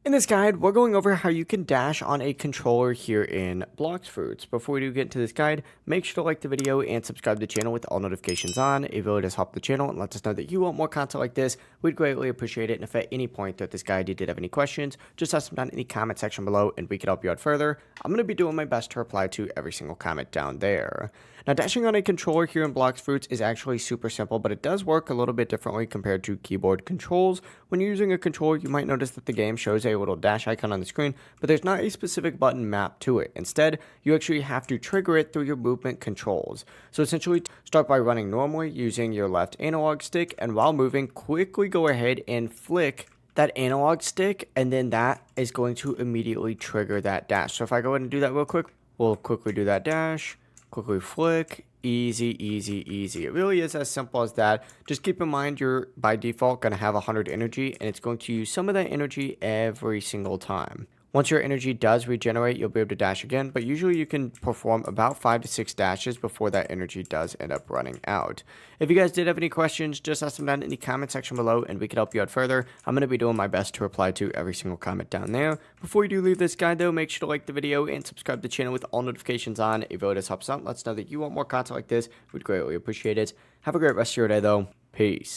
In this guide, we're going over how you can dash on a controller here in Blox Fruits. Before we do get into this guide, make sure to like the video and subscribe to the channel with all notifications on. It really does help the channel and lets us know that you want more content like this. We'd greatly appreciate it. And if at any point throughout this guide you did have any questions, just ask them down in the comment section below and we can help you out further. I'm going to be doing my best to reply to every single comment down there. Now, dashing on a controller here in Blox Fruits is actually super simple, but it does work a little bit differently compared to keyboard controls. When you're using a controller, you might notice that the game shows a little dash icon on the screen, but there's not a specific button mapped to it. Instead, you actually have to trigger it through your movement controls. So essentially, start by running normally using your left analog stick, and while moving, quickly go ahead and flick that analog stick, and then that is going to immediately trigger that dash. So if I go ahead and do that real quick, we'll quickly do that dash. Quickly flick, easy, easy, easy. It really is as simple as that. Just keep in mind you're by default going to have 100 energy and it's going to use some of that energy every single time. Once your energy does regenerate, you'll be able to dash again, but usually you can perform about 5 to 6 dashes before that energy does end up running out. If you guys did have any questions, just ask them down in the comment section below and we can help you out further. I'm going to be doing my best to reply to every single comment down there. Before you do leave this guide though, make sure to like the video and subscribe to the channel with all notifications on. It really does help us out. Let us know that you want more content like this. We'd greatly appreciate it. Have a great rest of your day though. Peace.